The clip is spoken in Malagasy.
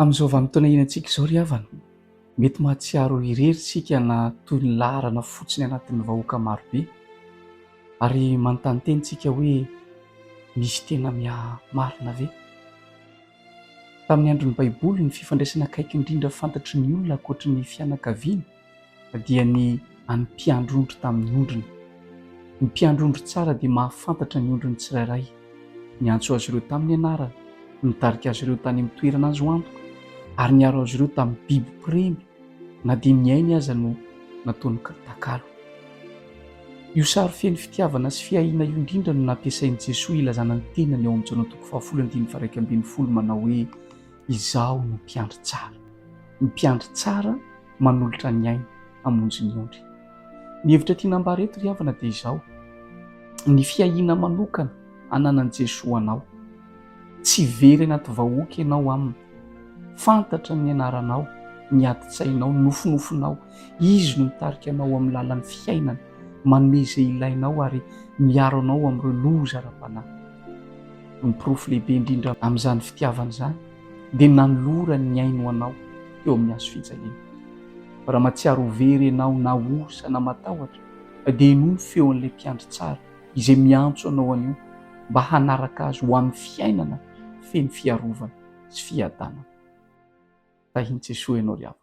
Amin'izao vanim-potoana iainantsika izao ry havana, mety mahatsiaro irery na toy ny laharana fotsiny anatin'ny vahoaka marobe, ary manontany teny isika hoe misy tena marina ve? Tamin'ny andron'ny Baiboly ny fifandraisana akaiky indrindra fantatry ny olona ankoatry ny fianakaviana dia ny an'ny mpiandry-ondry tamin'ny ondriny. Ny mpiandry-ondry tsara dia mahafantatra ny ondriny tsirairay, miantso azy ireo tamin'ny anarany, mitarika azy ireo tany amin'ny toerana azo antoka, ary niaro azy ireo tamin'ny biby piremy na dia miainy aza no nataony takalo. Io sary feno fitiavana sy fiahiana io indrindra no nampiasain'i Jesoa ilazana ny tenany ao amin'ny Jaona 20:1-9 manao hoe izaho no mpiandry tsara. Ny mpiandry tsara manolotra ny ainy hamonjy ny ondry. Ny hevitra tiana ambara eto ry havana dia izao: ny fiahiana manokana ananan'i Jesoa anao. Tsy very anaty vahoaka ianao aminy, fantatra ny anaranao, ny ati-tsainao, ny nofonofonao. Izy no mitarika anao amin'ny lalan'ny fiainana, manome izay ilainao ary miaro anao amin'ireo loza ara-panahy. Ny porofo lehibe indrindra amin'izany fitiavana izany dia nanolora ny ainy ho anao teo amin'ny hazo fijaliana. Raha mahatsiaro very ianao na osa na matahotra dia inoa ny feon'ilay mpiandry tsara izay miantso anao anio mba hanaraka azy ho amin'ny fiainana feno fiarovana sy fiadanana. Tahian-Jesoa ianao ry havana.